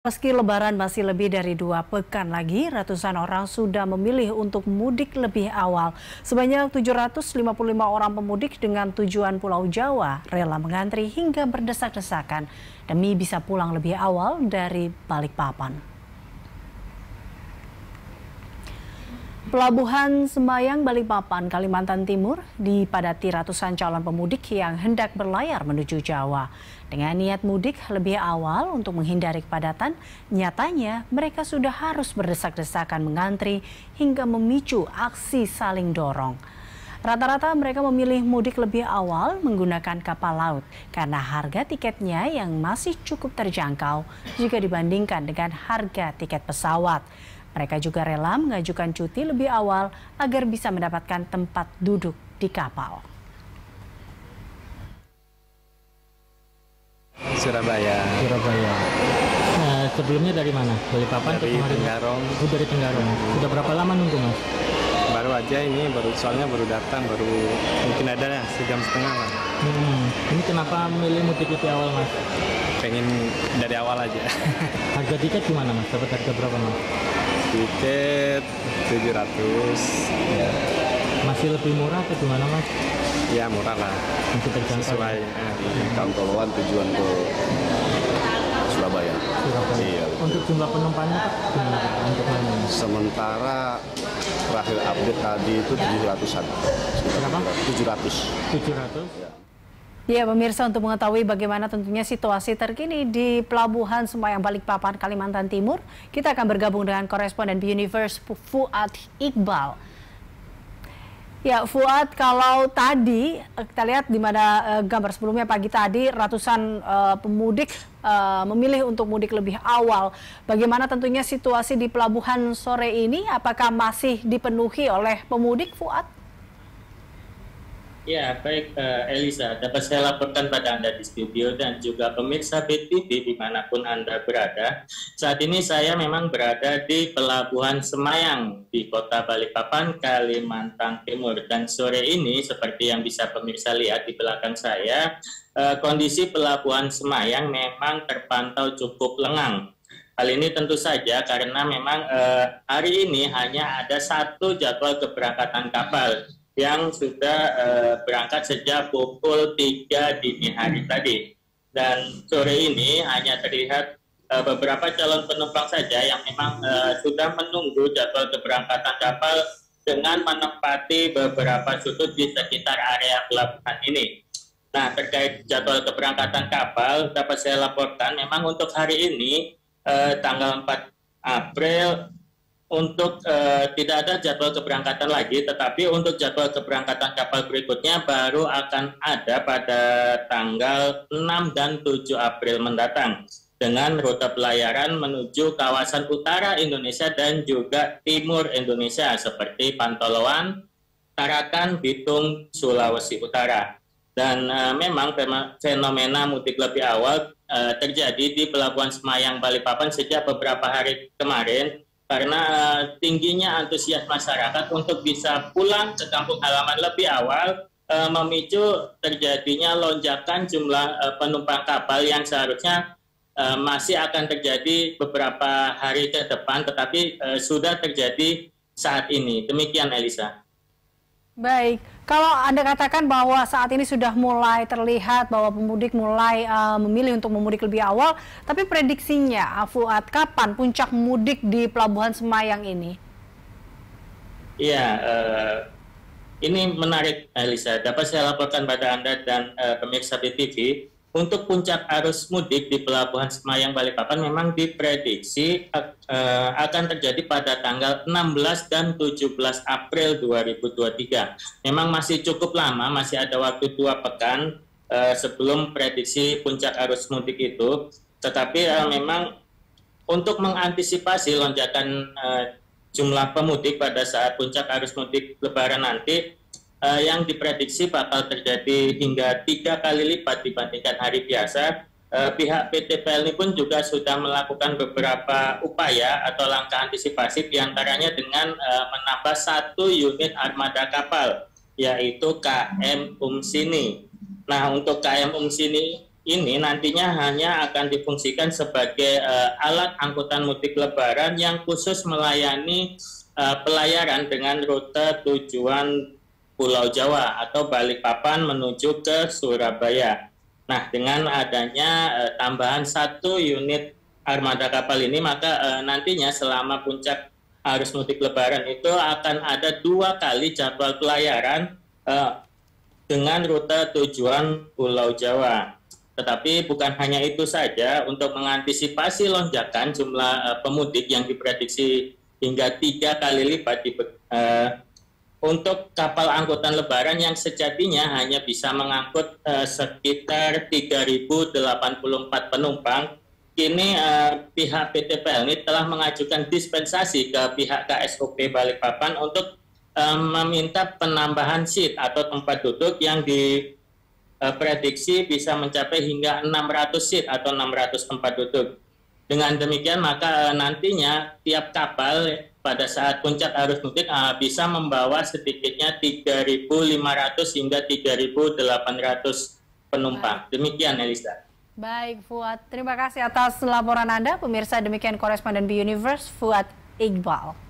Meski Lebaran masih lebih dari 2 pekan lagi, ratusan orang sudah memilih untuk mudik lebih awal. Sebanyak 755 orang pemudik dengan tujuan Pulau Jawa rela mengantri hingga berdesak-desakan demi bisa pulang lebih awal dari Balikpapan. Pelabuhan Semayang Balikpapan, Kalimantan Timur dipadati ratusan calon pemudik yang hendak berlayar menuju Jawa. Dengan niat mudik lebih awal untuk menghindari kepadatan, nyatanya mereka sudah harus berdesak-desakan mengantri hingga memicu aksi saling dorong. Rata-rata mereka memilih mudik lebih awal menggunakan kapal laut karena harga tiketnya yang masih cukup terjangkau jika dibandingkan dengan harga tiket pesawat. Mereka juga rela mengajukan cuti lebih awal agar bisa mendapatkan tempat duduk di kapal. Surabaya. Nah, sebelumnya dari mana? Balikpapan Dari Tenggarong. Oh, dari Tenggarong. Sudah berapa lama nunggu, Mas? Baru aja ini, soalnya baru datang, baru mungkin ada ya, sejam setengah lah. Ini kenapa milih mudik lebih awal, Mas? Pengen dari awal aja. Harga tiket gimana, Mas? Dapat harga berapa, Mas? Tiket 700. Ya. Masih lebih murah atau gimana, Mas? Ya murah lah. Masih terjangkau. Sesuai. Kantoloan tujuan ke Surabaya. Iya. Untuk jumlah penumpangnya, Pak, gimana, Pak? Untuk mana? Sementara terakhir update tadi itu 700-an. Berapa? 700. 700? Ya, pemirsa, untuk mengetahui bagaimana tentunya situasi terkini di Pelabuhan Semayang Balikpapan, Kalimantan Timur, kita akan bergabung dengan koresponden Universe Fuad Iqbal. Ya, Fuad, kalau tadi kita lihat di mana gambar sebelumnya pagi tadi ratusan pemudik memilih untuk mudik lebih awal. Bagaimana tentunya situasi di pelabuhan sore ini? Apakah masih dipenuhi oleh pemudik, Fuad? Ya, baik Elisa, dapat saya laporkan pada Anda di studio dan juga pemirsa BTV dimanapun Anda berada. Saat ini saya memang berada di Pelabuhan Semayang di Kota Balikpapan, Kalimantan Timur. Dan sore ini seperti yang bisa pemirsa lihat di belakang saya, kondisi Pelabuhan Semayang memang terpantau cukup lengang. Hal ini tentu saja karena memang hari ini hanya ada satu jadwal keberangkatan kapal yang sudah berangkat sejak pukul 3 dini hari tadi. Dan sore ini hanya terlihat beberapa calon penumpang saja yang memang sudah menunggu jadwal keberangkatan kapal dengan menempati beberapa sudut di sekitar area pelabuhan ini. Nah, terkait jadwal keberangkatan kapal, dapat saya laporkan memang untuk hari ini, tanggal 4 April, untuk tidak ada jadwal keberangkatan lagi, tetapi untuk jadwal keberangkatan kapal berikutnya baru akan ada pada tanggal 6 dan 7 April mendatang dengan rute pelayaran menuju kawasan utara Indonesia dan juga timur Indonesia seperti Pantoloan, Tarakan, Bitung, Sulawesi Utara. Dan memang fenomena mudik lebih awal terjadi di Pelabuhan Semayang Balikpapan sejak beberapa hari kemarin, karena tingginya antusias masyarakat untuk bisa pulang ke kampung halaman lebih awal memicu terjadinya lonjakan jumlah penumpang kapal yang seharusnya masih akan terjadi beberapa hari ke depan, tetapi sudah terjadi saat ini. Demikian, Elisa. Baik, kalau Anda katakan bahwa saat ini sudah mulai terlihat bahwa pemudik mulai memilih untuk memudik lebih awal, tapi prediksinya, Fuad, kapan puncak mudik di Pelabuhan Semayang ini? Iya, ini menarik, Elisa. Dapat saya laporkan pada Anda dan pemirsa BTV, untuk puncak arus mudik di Pelabuhan Semayang Balikpapan memang diprediksi akan terjadi pada tanggal 16 dan 17 April 2023. Memang masih cukup lama, masih ada waktu 2 pekan sebelum prediksi puncak arus mudik itu. Tetapi memang untuk mengantisipasi lonjakan jumlah pemudik pada saat puncak arus mudik Lebaran nanti, yang diprediksi bakal terjadi hingga 3 kali lipat dibandingkan hari biasa. Pihak PT PLN pun juga sudah melakukan beberapa upaya atau langkah antisipasi, diantaranya dengan menambah 1 unit armada kapal, yaitu KM Umsini. Nah, untuk KM Umsini ini nantinya hanya akan difungsikan sebagai alat angkutan mudik lebaran yang khusus melayani pelayaran dengan rute tujuan Pulau Jawa atau Balikpapan menuju ke Surabaya. Nah, dengan adanya tambahan 1 unit armada kapal ini, maka nantinya selama puncak arus mudik lebaran itu akan ada 2 kali jadwal pelayaran dengan rute tujuan Pulau Jawa. Tetapi bukan hanya itu saja, untuk mengantisipasi lonjakan jumlah pemudik yang diprediksi hingga 3 kali lipat untuk kapal angkutan lebaran yang sejatinya hanya bisa mengangkut sekitar 3.084 penumpang, kini pihak PT PLN telah mengajukan dispensasi ke pihak KSOP Balikpapan untuk meminta penambahan seat atau tempat duduk yang diprediksi bisa mencapai hingga 600 seat atau 600 tempat duduk. Dengan demikian maka nantinya tiap kapal pada saat puncak arus mudik bisa membawa sedikitnya 3.500 hingga 3.800 penumpang. Demikian, Elisa. Baik, Fuad. Terima kasih atas laporan Anda. Pemirsa, demikian koresponden B Universe, Fuad Iqbal.